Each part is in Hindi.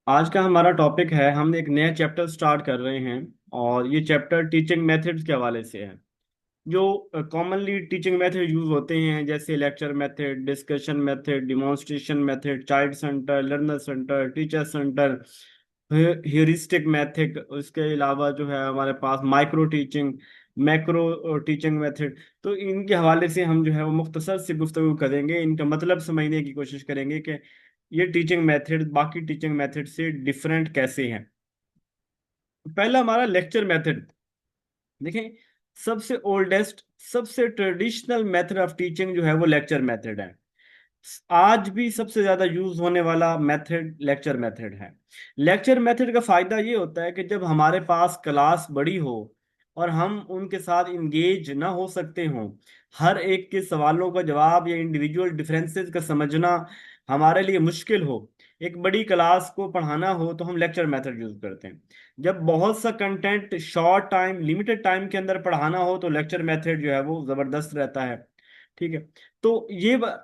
आज का हमारा टॉपिक है, हम एक नया चैप्टर स्टार्ट कर रहे हैं। और ये चैप्टर टीचिंग मेथड्स के हवाले से है। जो कॉमनली टीचिंग मेथड यूज होते हैं, जैसे lecture method, discussion method, demonstration method, child centre, learner centre, teacher centre, heuristic method. उसके अलावा जो है हमारे पास micro teaching, macro teaching method. तो इनके हवाले से हम जो है वो मुख्तसर से गुफ्तगू करेंगे, इनका मतलब समझने की कोशिश करेंगे कि ये टीचिंग मेथड बाकी टीचिंग मेथड से डिफरेंट कैसे हैं। पहला हमारा लेक्चर मेथड। देखें, सबसे ओल्डेस्ट, सबसे ट्रेडिशनल मेथड ऑफ टीचिंग जो है वो लेक्चर मेथड है। आज भी सबसे ज्यादा यूज होने वाला मेथड लेक्चर मेथड है। लेक्चर मेथड का फायदा ये होता है कि जब हमारे पास क्लास बड़ी हो और हम उनके साथ इंगेज ना हो सकते हों, हर एक के सवालों का जवाब या इंडिविजुअल डिफरेंसेस का समझना हमारे लिए मुश्किल हो, एक बड़ी क्लास को पढ़ाना हो, तो हम लेक्चर मेथड यूज करते हैं। जब बहुत सा content short time, limited time के अंदर पढ़ाना हो, तो लेक्चर मेथड जो है वो जबरदस्त रहता है। ठीक है। तो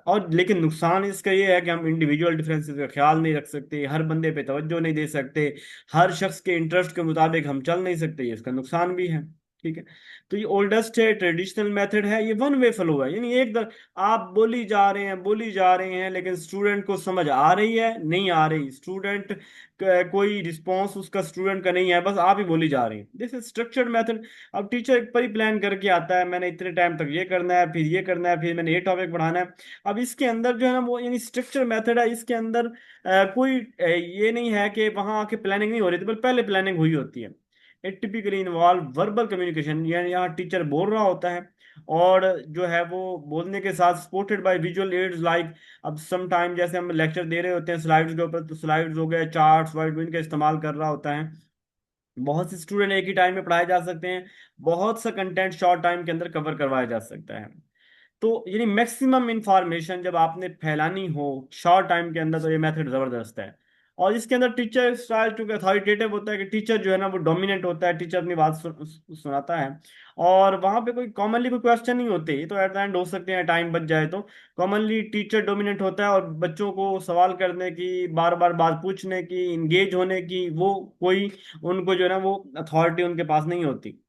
और लेकिन नुकसान इसका ये है कि हम इंडिविजुअल डिफरेंसेस का ख्याल नहीं रख सकते, हर बंदे पे तवज्जो नहीं दे सकते, हर शख्स के इंटरेस्ट के मुताबिक हम चल नहीं सकते, ये इसका नुकसान भी है। ठीक है। तो ये ओल्डेस्ट है, ट्रेडिशनल मेथड है, ये वन वे फ्लो है, यानी आप बोली जा रहे हैं, बोली जा रहे हैं, लेकिन स्टूडेंट को समझ आ रही है, नहीं आ रही, स्टूडेंट कोई रिस्पॉन्स उसका स्टूडेंट का नहीं है, बस आप ही बोली जा रही हैं। This is structured method. अब टीचर एक पर ही प्लान करके आता है, मैंने इतने टाइम तक ये करना है, फिर ये करना है, फिर मैंने ये टॉपिक पढ़ाना है। अब इसके अंदर जो है ना वो यानी स्ट्रक्चर मेथड है, इसके अंदर कोई ये नहीं है कि वहां आके प्लानिंग नहीं हो रही थी, बल्कि पहले प्लानिंग हुई होती है। It typically involve verbal communication, यानी यहाँ टीचर बोल रहा होता है और जो है वो बोलने के साथ supported by visual aids like, अब सम टाइम जैसे हम लेक्चर दे रहे होते हैं स्लाइड्स के ऊपर, तो स्लाइड्स हो गए, चार्ट्स, वाइट बोर्ड का इस्तेमाल कर रहा होता है। बहुत से स्टूडेंट एक ही टाइम में पढ़ाए जा सकते हैं, बहुत सा कंटेंट शॉर्ट टाइम के अंदर कवर करवाया जा सकता है। तो यानी मैक्सिमम इंफॉर्मेशन जब आपने फैलानी हो शॉर्ट टाइम के अंदर, तो ये मेथड जबरदस्त है। और इसके अंदर टीचर स्टाइल चूंकि अथॉरिटेटिव होता है, कि टीचर जो है ना वो डोमिनेट होता है, टीचर अपनी बात सुनाता है। और वहां पे कोई कॉमनली कोई क्वेश्चन नहीं होते, ये तो एट द एंड हो सकते हैं टाइम बच जाए तो। कॉमनली टीचर डोमिनेट होता है, और बच्चों को सवाल करने की, बार बार बात पूछने की, इंगेज होने की, वो कोई उनको जो है ना वो अथॉरिटी उनके पास नहीं होती।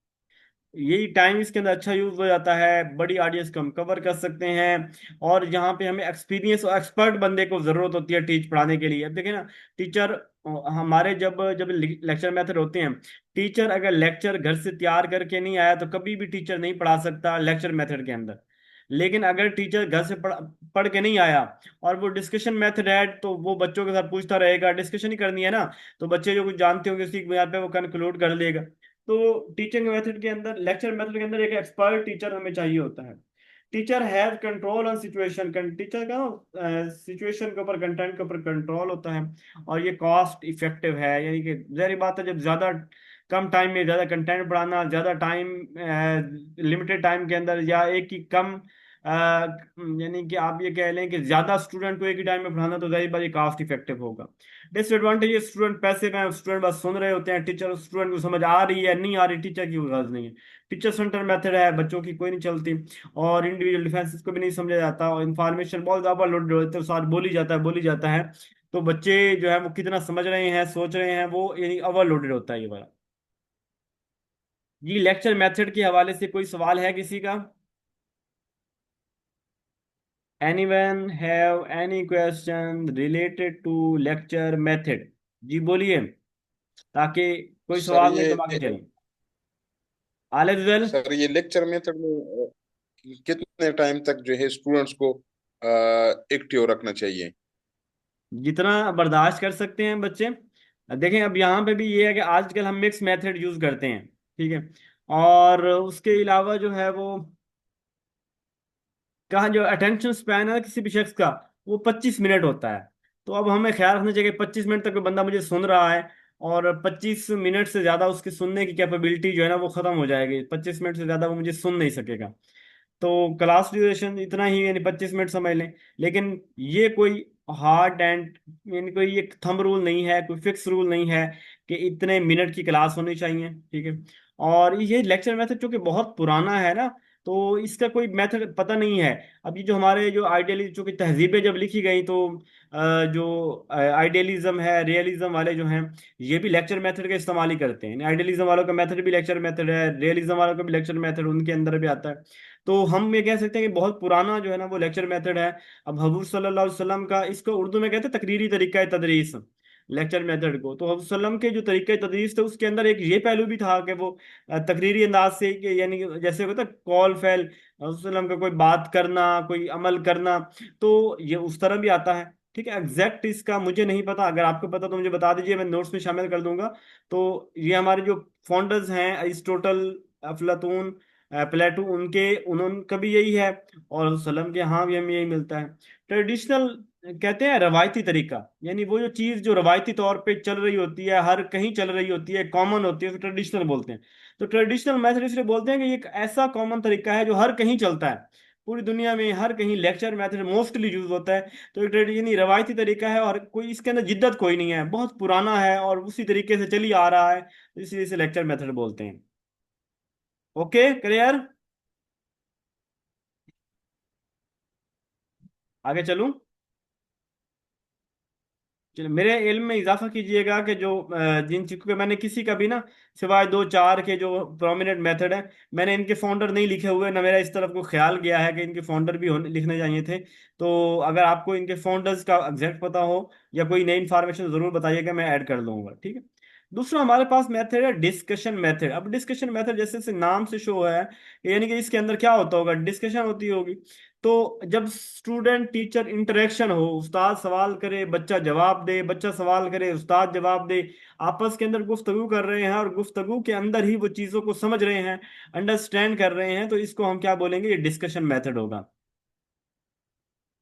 यही टाइम इसके अंदर अच्छा यूज हो जाता है, बड़ी ऑडियंस को हम कवर कर सकते हैं। और यहाँ पे हमें एक्सपीरियंस और एक्सपर्ट बंदे को जरूरत होती है टीच पढ़ाने के लिए। अब देखिए ना, टीचर हमारे जब जब लेक्चर मेथड होते हैं, टीचर अगर लेक्चर घर से तैयार करके नहीं आया, तो कभी भी टीचर नहीं पढ़ा सकता लेक्चर मेथड के अंदर। लेकिन अगर टीचर घर से पढ़ के नहीं आया और वो डिस्कशन मेथड है, तो वो बच्चों के साथ पूछता रहेगा, डिस्कशन ही करनी है ना, तो बच्चे जो कुछ जानते होंगे उसकी बुनियाद पे वो कंक्लूड कर लेगा। तो टीचिंग मेथड के अंदर, लेक्चर मेथड के अंदर एक एक्सपर्ट टीचर हमें चाहिए होता है। Teacher have control on situation, teacher का सिचुएशन के ऊपर, कंटेंट के ऊपर कंट्रोल होता है। और ये कॉस्ट इफेक्टिव है, यानी कि जाहिर बात है, जब ज्यादा कम टाइम में ज्यादा कंटेंट पढ़ाना, ज्यादा टाइम, लिमिटेड टाइम के अंदर, या एक ही कम यानी कि आप ये कह लें कि ज्यादा स्टूडेंट को एक ही टाइम में पढ़ाना, तो जाहिर बात ये कॉस्ट इफेक्टिव होगा। डिसएडवांटेज, स्टूडेंट पैसे में, स्टूडेंट बस सुन रहे होते हैं, टीचर स्टूडेंट को समझ आ रही है नहीं आ रही, टीचर की कोई गर्ज नहीं है। टीचर सेंटर मेथड है, बच्चों की कोई नहीं चलती, और इंडिविजुअल डिफेंसेस को भी नहीं समझा जाता, और इन्फॉर्मेशन बहुत ज्यादा लोड होते हैं, साथ बोली जाता है, बोली जाता है। तो बच्चे जो है वो कितना समझ रहे हैं, सोच रहे हैं, वो यानी ओवरलोडेड होता है ये वाला। जी, लेक्चर मेथड के हवाले से कोई सवाल है किसी का? Anyone have any question related to lecture method? जी बोलिए, ताकि कोई सर सवाल नहीं ये तो आगे चलें। All is well. सर ये लेक्चर मेथड में कितने टाइम तक जो है स्टूडेंट्स को एक्टिव रखना चाहिए? जितना बर्दाश्त कर सकते हैं बच्चे। देखें, अब यहाँ पे भी ये है कि आजकल हम मिक्स मेथड यूज करते हैं। ठीक है। और उसके अलावा जो है वो, कहा जो अटेंशन स्पैन है किसी भी शख्स का, वो 25 मिनट होता है। तो अब हमें ख्याल रखना चाहिए कि 25 मिनट तक कोई बंदा मुझे सुन रहा है, और 25 मिनट से ज्यादा उसकी सुनने की कैपेबिलिटी जो है ना वो खत्म हो जाएगी, 25 मिनट से ज्यादा वो मुझे सुन नहीं सकेगा। तो क्लास ड्यूरेशन इतना ही, यानी 25 मिनट समझ लें। लेकिन ये कोई हार्ड एंड, यानी कोई एक थंब रूल नहीं है, कोई फिक्स रूल नहीं है कि इतने मिनट की क्लास होनी चाहिए। ठीक है। और ये लेक्चर मेथड चूंकि बहुत पुराना है ना, तो इसका कोई मेथड पता नहीं है। अब ये जो हमारे जो आइडियली चूंकि तहजीबें जब लिखी गई तो जो आइडियलिज्म है, रियलिज्म वाले जो हैं, ये भी लेक्चर मेथड का इस्तेमाल ही करते हैं। आइडियलिज्म वालों का मेथड भी लेक्चर मेथड है, रियलिज्म वालों का भी लेक्चर मेथड उनके अंदर भी आता है। तो हम ये कह सकते हैं कि बहुत पुराना जो है ना वो लेक्चर मेथड है। अब हजूर सल्लल्लाहु अलैहि वसल्लम का, इसको उर्दू में कहते हैं तकरीरी तरीका तदरीस, लेक्चर मेथड को। तो हजरत सल्लम के जो तरीके तदरीस थे उसके अंदर एक ये पहलू भी था कि वो तकरीरी अंदाज से, कि यानी कि जैसे होता कॉल फैल, हजरत सल्लम का कोई बात करना, कोई अमल करना, तो ये उस तरह भी आता है। ठीक है, एग्जैक्ट इसका मुझे नहीं पता, अगर आपको पता तो मुझे बता दीजिए, मैं नोट्स में शामिल कर दूंगा। तो ये हमारे जो फाउंडर्स हैं अरिस्टोटल, अफलातून, प्लेटो, उनके उनका भी यही है, और सलम के यहाँ भी हमें यही मिलता है। ट्रेडिशनल कहते हैं रवायती तरीका, यानी वो जो चीज जो रवायती तौर पे चल रही होती है, हर कहीं चल रही होती है, कॉमन होती है, तो ट्रेडिशनल बोलते हैं। तो ट्रेडिशनल मेथड इसलिए बोलते हैं कि ये एक ऐसा कॉमन तरीका है जो हर कहीं चलता है, पूरी दुनिया में हर कहीं लेक्चर मेथड मोस्टली यूज होता है। तो एक यानी रवायती तरीका है, और कोई इसके अंदर जिद्दत कोई नहीं है, बहुत पुराना है और उसी तरीके से चली आ रहा है, तो इसलिए इसे लेक्चर मेथड बोलते हैं। Okay, clear? आगे चलूं? चलो, मेरे इल्म में इजाफा कीजिएगा कि जो जिन चीज़ों के मैंने किसी का भी ना, सिवाय दो चार के जो प्रोमिनेंट मेथड है, मैंने इनके फाउंडर नहीं लिखे हुए, ना मेरा इस तरफ को ख्याल गया है कि इनके फाउंडर भी होने लिखने चाहिए थे। तो अगर आपको इनके फाउंडर्स का एग्जैक्ट पता हो या कोई नई इन्फॉर्मेशन जरूर बताइएगा, मैं ऐड कर दूंगा, ठीक है। दूसरा हमारे पास मेथड है डिस्कशन मेथड। अब डिस्कशन मेथड जैसे से नाम से शो है, यानी कि इसके अंदर क्या होता होगा, डिस्कशन होती होगी। तो जब स्टूडेंट टीचर इंटरेक्शन हो, उस्ताद सवाल करे, बच्चा जवाब दे, बच्चा सवाल करे, उस्ताद जवाब दे, आपस के अंदर गुफ्तगू कर रहे हैं और गुफ्तगू के अंदर ही वो चीज़ों को समझ रहे हैं, अंडरस्टैंड कर रहे हैं, तो इसको हम क्या बोलेंगे, ये डिस्कशन मेथड होगा।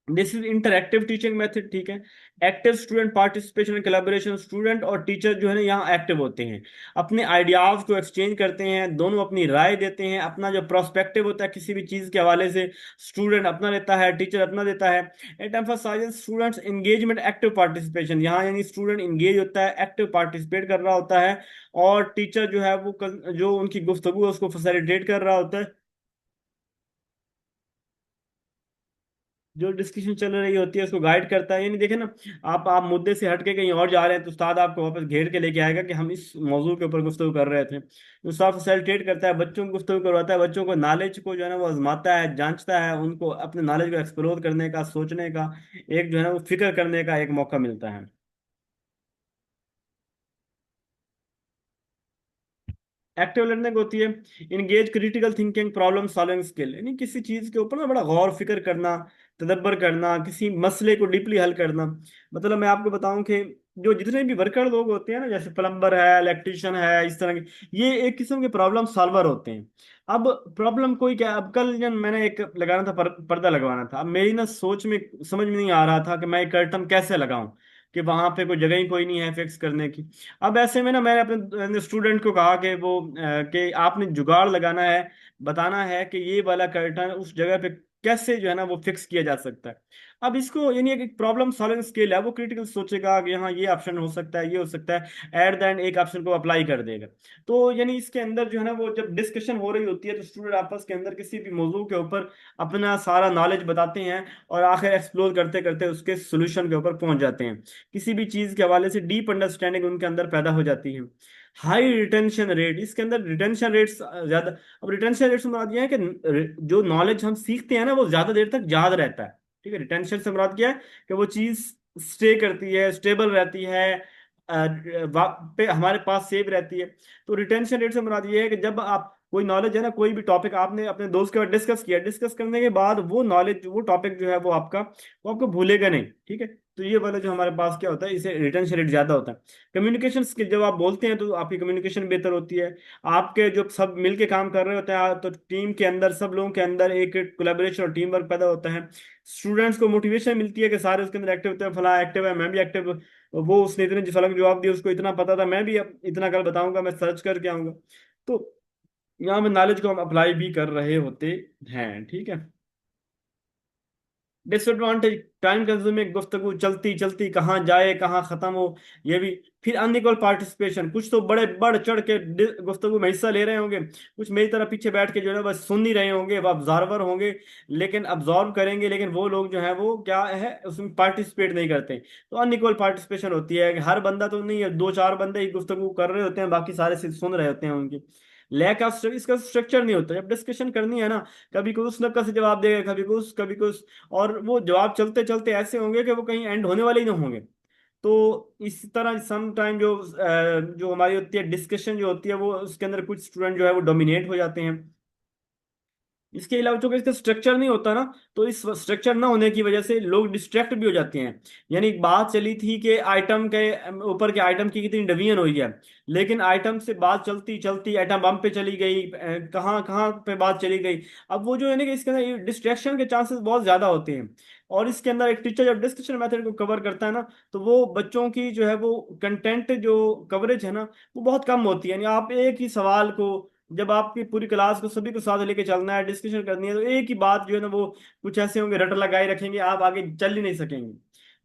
This is interactive teaching method, ठीक है। Active student participation and collaboration, student और टीचर जो है ना यहाँ एक्टिव होते हैं, अपने आइडियाज को एक्सचेंज करते हैं, दोनों अपनी राय देते हैं, अपना जो प्रोस्पेक्टिव होता है किसी भी चीज के हवाले से, स्टूडेंट अपना देता है, टीचर अपना देता है। It emphasises students engagement, active participation, यहाँ यानी स्टूडेंट इंगेज होता है, एक्टिव पार्टिसिपेट कर रहा होता है, और टीचर जो है वो जो उनकी गुफ्तगू है उसको फैसिलिटेट कर रहा होता है, जो डिस्कशन चल रही होती है उसको गाइड करता है। यानी देखे ना, आप मुद्दे से हट के कहीं और जा रहे हैं तो उस्ताद आपको वापस घेर के लेके आएगा कि हम इस मौजू के ऊपर गुफ्तगू कर रहे थे। तो उस्ताद फैसिलिटेट करता है, बच्चों को गुफ्तगू करवाता है, बच्चों को नॉलेज को जो है ना वो आजमाता है, जांचता है, उनको अपने नॉलेज को एक्सप्लोर करने का, सोचने का, एक जो है ना वो फिक्र करने का एक मौका मिलता है। एक्टिव लर्निंग होती है engage critical thinking, problem solving skill, यानी किसी चीज के ऊपर ना बड़ा गौर फिक्र करना, तदब्बर करना, किसी मसले को डीपली हल करना। मतलब मैं आपको बताऊं कि जो जितने भी वर्कर लोग होते हैं ना, जैसे प्लम्बर है, इलेक्ट्रिशियन है, इस तरह के, ये एक किस्म के प्रॉब्लम सॉल्वर होते हैं। अब प्रॉब्लम कोई क्या, अब कल जब मैंने एक लगाना था, पर्दा लगवाना था, अब मेरी ना सोच में समझ में नहीं आ रहा था कि मैं एक कर्टन कैसे लगाऊं, कि वहां पे कोई जगह ही कोई नहीं है फिक्स करने की। अब ऐसे में ना मैंने अपने स्टूडेंट को कहा कि वो कि आपने जुगाड़ लगाना है, बताना है कि ये वाला कर्टन उस जगह पे कैसे जो है ना वो फिक्स किया जा सकता है। अब इसको यानी एक प्रॉब्लम सॉल्विंग स्किल है, वो क्रिटिकल सोचेगा कि हाँ ये ऑप्शन हो सकता है, ये हो सकता है, एट द एंड एक ऑप्शन को अप्लाई कर देगा। तो यानी इसके अंदर जो है ना वो जब डिस्कशन हो रही होती है तो स्टूडेंट आपस के अंदर किसी भी मौजू के ऊपर अपना सारा नॉलेज बताते हैं, और आखिर एक्सप्लोर करते करते उसके सोल्यूशन के ऊपर पहुंच जाते हैं, किसी भी चीज के हवाले से डीप अंडरस्टैंडिंग उनके अंदर पैदा हो जाती है। हाई रिटेंशन रेट, इसके अंदर रिटेंशन रेट्स ज्यादा। अब रिटेंशन रेट से मुराद यह है कि जो नॉलेज हम सीखते हैं ना वो ज्यादा देर तक याद रहता है। ठीक है, रिटेंशन से मुराद क्या है कि वो चीज स्टे करती है, स्टेबल रहती है, पे हमारे पास सेव रहती है। तो रिटेंशन रेट से मुराद ये है कि जब आप कोई नॉलेज है ना, कोई भी टॉपिक आपने अपने दोस्त के साथ डिस्कस किया, डिस्कस करने के बाद वो नॉलेज, वो टॉपिक जो है वो आपको भूलेगा नहीं। ठीक है, तो ये वाला जो हमारे पास क्या होता है, इसे रिटेंशन रेट ज्यादा होता है। कम्युनिकेशन स्किल, जब आप बोलते हैं तो आपकी कम्युनिकेशन बेहतर होती है, आपके जो सब मिलके काम कर रहे होते हैं तो टीम के अंदर सब लोगों के अंदर एक कोलैबोरेशन और टीम वर्क पैदा होता है। स्टूडेंट्स को मोटिवेशन मिलती है कि सारे उसके अंदर एक्टिव होते हैं, फला एक्टिव है, मैं भी एक्टिव, वो उसने इतने फला जवाब दिया, उसको इतना पता था, मैं भी अब इतना कल बताऊंगा, मैं सर्च करके आऊंगा। तो यहाँ में नॉलेज को हम अप्लाई भी कर रहे होते हैं, ठीक है। डिसएडवांटेज, टाइम कंज्यूमिंग गुफ्तगू, चलती चलती कहाँ जाए कहाँ खत्म हो, ये भी। फिर अनइक्वल पार्टिसिपेशन, कुछ तो बड़े बढ़ चढ़ के गुफ्तगू में हिस्सा ले रहे होंगे, कुछ मेरी तरह पीछे बैठ के जो है बस सुन ही रहे होंगे, वो ऑब्जर्वर होंगे, लेकिन अब्जॉर्व करेंगे, लेकिन वो लोग जो है वो क्या है उसमें पार्टिसिपेट नहीं करते। तो अनइक्वल पार्टिसिपेशन होती है कि हर बंदा तो नहीं है, दो चार बंदे ही गुफ्तगू कर रहे होते हैं, बाकी सारे सिर्फ सुन रहे होते हैं उनकी। लैक ऑफ इसका स्ट्रक्चर नहीं होता। जब डिस्कशन करनी है ना, कभी कोई उस नक्का से जवाब देगा, कभी कुछ कभी कुछ, और वो जवाब चलते चलते ऐसे होंगे कि वो कहीं एंड होने वाले ही ना होंगे। तो इस तरह सम टाइम जो हमारी होती है डिस्कशन जो होती है, वो उसके अंदर कुछ स्टूडेंट जो है वो डोमिनेट हो जाते हैं। इसके अलावा चूंकि इसका स्ट्रक्चर नहीं होता ना, तो इस स्ट्रक्चर ना होने की वजह से लोग डिस्ट्रैक्ट भी हो जाते हैं। यानी एक बात चली थी कि आइटम के ऊपर के आइटम की कितनी डिवीजन हुई है, लेकिन आइटम से बात चलती चलती आइटम बम पे चली गई, कहाँ कहाँ पे बात चली गई। अब वो जो है ना कि इसके अंदर डिस्ट्रैक्शन के चांसेस बहुत ज्यादा होते हैं। और इसके अंदर एक टीचर जब डिस्कशन मेथड को कवर करता है ना, तो वो बच्चों की जो है वो कंटेंट जो कवरेज है ना, वो बहुत कम होती है। यानी आप एक ही सवाल को, जब आपकी पूरी क्लास को सभी को साथ लेके चलना है, डिस्कशन करनी है, तो एक ही बात जो है ना वो कुछ ऐसे होंगे रट लगाए रखेंगे, आप आगे चल ही नहीं सकेंगे।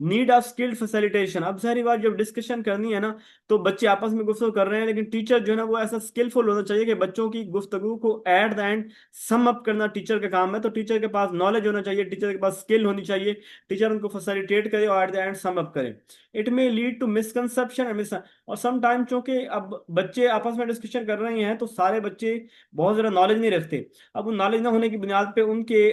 नीड ऑफ स्किल्ड फैसिलिटेशन, अब सारी बात जब डिस्कशन करनी है ना, तो बच्चे आपस में गुफ्तगू कर रहे हैं, लेकिन टीचर जो है ना वो ऐसा स्किलफुल होना चाहिए कि बच्चों की गुफ्तगू को eight the end sum up करना टीचर का काम है। तो टीचर के पास नॉलेज होना चाहिए, टीचर के पास स्किल होनी चाहिए, टीचर उनको फैसिलिटेट करे और at the end sum up करे। It may lead to misconception. और सम टाइम चूंकि अब बच्चे आपस में डिस्कशन कर रहे हैं, तो सारे बच्चे बहुत ज्यादा नॉलेज नहीं रखते। अब उन नॉलेज ना होने की बुनियाद पे उनके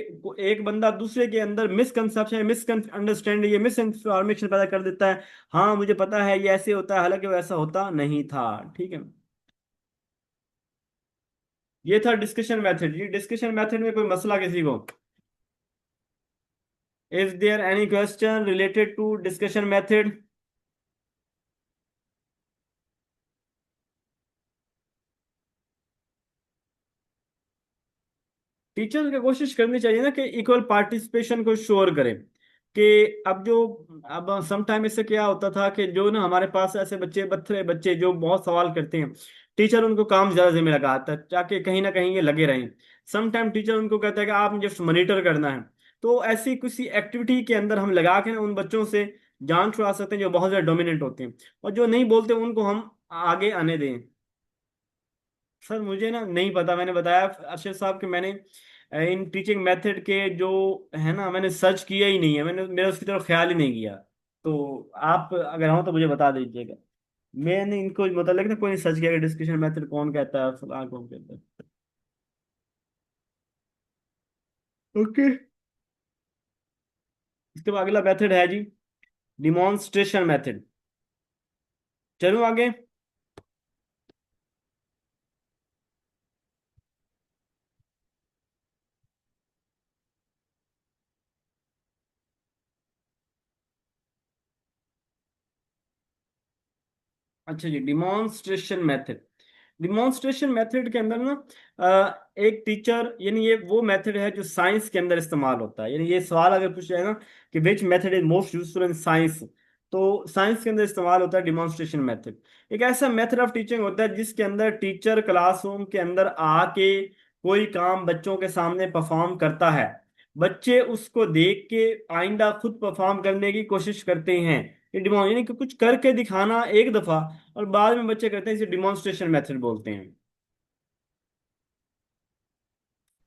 एक बंदा दूसरे के अंदर मिसकंसेप्शन, मिसअंडरस्टैंडिंग, ये मिस इंफॉर्मेशन पैदा कर देता है। हाँ मुझे पता है ये ऐसे होता है, हालांकि वो ऐसा होता नहीं था। ठीक है, ये था डिस्कशन मेथड। ये डिस्कशन मेथड में कोई मसला किसी को? Is there any question related to discussion method? Teachers को कोशिश करनी चाहिए ना कि इक्वल पार्टिसिपेशन को श्योर करें। कि अब जो, अब सम टाइम इससे क्या होता था कि जो ना हमारे पास ऐसे बच्चे बथरे बच्चे जो बहुत सवाल करते हैं, टीचर उनको काम ज्यादा जिम्मे लगाता है ताकि कहीं ना कहीं ये लगे रहें। सम टाइम टीचर उनको कहता है कि आप जस्ट मॉनिटर करना है। तो ऐसी किसी एक्टिविटी के अंदर हम लगा के ना उन बच्चों से जान छुड़ा सकते हैं जो बहुत ज्यादा डोमिनेंट होते हैं, और जो नहीं बोलते उनको हम आगे आने दें। सर मुझे ना नहीं पता, मैंने बताया अरशद साहब कि मैंने इन टीचिंग मेथड के जो है ना, मैंने सर्च किया ही नहीं है, मैंने मेरा उसकी तरफ ख्याल ही नहीं किया। तो आप अगर हो तो मुझे बता दीजिएगा। मैंने इनको मतलब ना कोई सर्च किया कि डिस्कशन मेथड कौन कहता है, फलां कौन कहता है। ओके, इसके बाद अगला मेथड है जी डिमॉन्स्ट्रेशन मेथड। चलो आगे। अच्छा जी, डिमॉन्स्ट्रेशन मेथड। डिमॉन्स्ट्रेशन मेथड के अंदर ना एक टीचर, यानी ये वो मेथड है जो साइंस के अंदर इस्तेमाल होता है। यानी ये सवाल अगर पूछा जाए ना कि which method is most useful in science, तो साइंस के अंदर इस्तेमाल होता है डिमॉन्स्ट्रेशन मेथड। एक ऐसा मेथड ऑफ टीचिंग होता है जिसके अंदर टीचर क्लासरूम के अंदर आके कोई काम बच्चों के सामने परफॉर्म करता है, बच्चे उसको देख के आइंदा खुद परफॉर्म करने की कोशिश करते हैं। ये डिमो यानी कि कुछ करके दिखाना एक दफा, और बाद में बच्चे करते हैं, इसे डिमॉन्स्ट्रेशन मेथड बोलते हैं।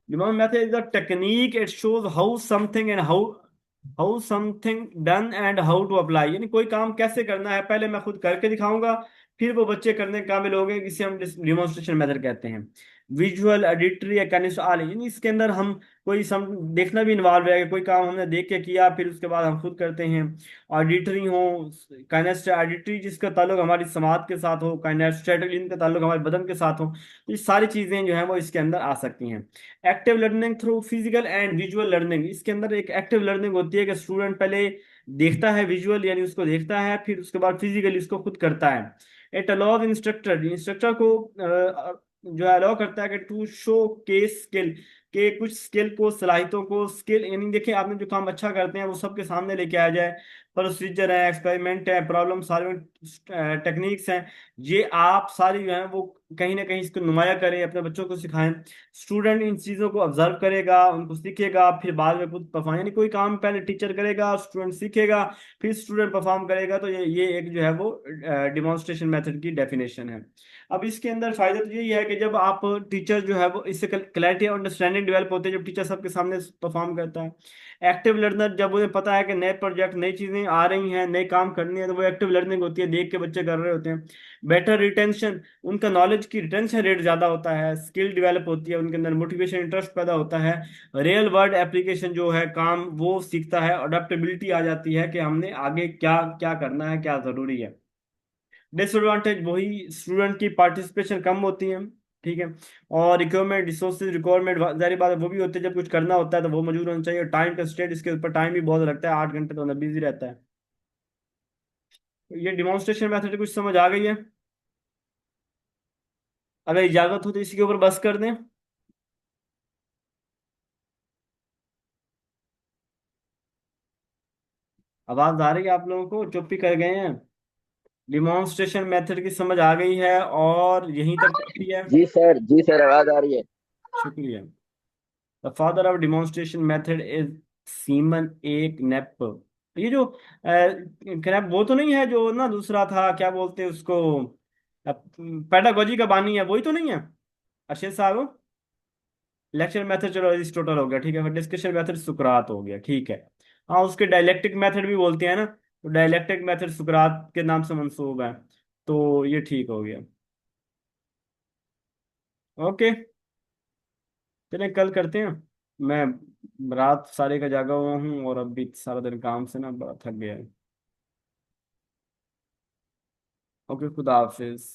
Demon method is the technique, it shows how something and how something done and how to apply. यानी कोई काम कैसे करना है पहले मैं खुद करके दिखाऊंगा, फिर वो बच्चे करने के काबिल हो गए, जिसे हम डिमॉन्स्ट्रेशन मेथड कहते हैं। विजुअल, ऑडिटरी या काइनेस्टल, यानी इसके अंदर हम कोई सम देखना भी इन्वॉल्व है, कोई काम हमने देख के किया फिर उसके बाद हम खुद करते हैं। ऑडिटरी हो, काइनेस्ट ऑडिटरी जिसका ताल्लुक हमारी समाज के साथ हो, काइनेस्टेटिक जिनका ताल्लुक हमारे बदन के साथ हो, तो ये सारी चीजें जो है वो इसके अंदर आ सकती हैं। Active learning through physical and visual learning, इसके अंदर एक एक्टिव लर्निंग होती है कि स्टूडेंट पहले देखता है विजुअल, यानी उसको देखता है, फिर उसके बाद फिजिकली उसको खुद करता है। इट अलाउज इंस्ट्रक्टर, इंस्ट्रक्टर को जो अलाउ करता है कि टू शो केस स्किल, के कुछ स्किल को, सलाहितों को, स्किल यानी देखिए आपने जो काम अच्छा करते हैं वो सबके सामने लेके आ जाए। प्रोसीजर है, एक्सपेरिमेंट है, प्रॉब्लम सॉल्विंग टेक्निक्स हैं, ये आप सारी जो है वो कहीं ना कहीं इसको नुमाया करें, अपने बच्चों को सिखाएं। स्टूडेंट इन चीज़ों को ऑब्जर्व करेगा, उनको सीखेगा, फिर बाद में खुद परफॉर्म, यानी कोई काम पहले टीचर करेगा, स्टूडेंट सीखेगा, फिर स्टूडेंट परफॉर्म करेगा। तो ये एक जो है वो डिमॉन्स्ट्रेशन मेथड की डेफिनेशन है। अब इसके अंदर फायदा तो यही है कि जब आप टीचर जो है वो इससे क्लैरिटी और अंडरस्टैंडिंग डेवलप होती है जब टीचर सबके सामने परफॉर्म करता है। एक्टिव लर्नर, जब उन्हें पता है कि नए प्रोजेक्ट, नई चीजें आ रही हैं, नए काम करनी है, तो वो एक्टिव लर्निंग होती है, देख के बच्चे कर रहे होते हैं। बेटर रिटेंशन, उनका नॉलेज की रिटेंशन रेट ज्यादा होता है, स्किल डेवलप होती है, उनके अंदर मोटिवेशन, इंटरेस्ट पैदा होता है, रियल वर्ल्ड एप्लीकेशन जो है काम वो सीखता है, अडेप्टेबिलिटी आ जाती है कि हमने आगे क्या क्या करना है, क्या जरूरी है। डिसएडवांटेज वही, स्टूडेंट की पार्टिसिपेशन कम होती है, ठीक है, और रिक्वायरमेंट, रिसोर्सेज रिक्वायरमेंट, जारी बात है वो भी होती है, जब कुछ करना होता है तो वो मौजूद होना चाहिए। टाइम कंस्ट्रेंट, इसके ऊपर टाइम भी बहुत लगता है, 8 घंटे तो अंदर बिजी रहता है। तो ये डिमॉन्स्ट्रेशन मेथड कुछ समझ आ गई है? अगर इजाजत हो तो इसी के ऊपर बस कर दें। आवाज आ रही है आप लोगों को? चुप ही कर गए हैं? डिमॉन्स्ट्रेशन मेथड की समझ आ गई है और यहीं तक काफी है? जी सर, जी सर, आवाज आ रही है। शुक्रिया। The father of demonstration method is Seaman A Knapp. ये जो क्रैप वो तो नहीं है जो ना, दूसरा था, क्या बोलते हैं उसको, पेडागोजी का बानी है, वही तो नहीं है अर्शद साहब? लेक्चर मेथड चलो अरिस्टोटल हो गया, ठीक है, फिर डिस्कशन मेथड सुकरात हो गया, ठीक है। हाँ, उसके डायलेक्टिक मेथड भी बोलते हैं ना, तो डायलेक्टिक मेथड सुकरात के नाम से मंसूब है, तो ये ठीक हो गया। ओके, चलिए कल करते हैं। मैं रात सारे का जागा हुआ हूँ और अभी सारा दिन काम से ना बड़ा थक गया है। ओके, खुदा हाफिज।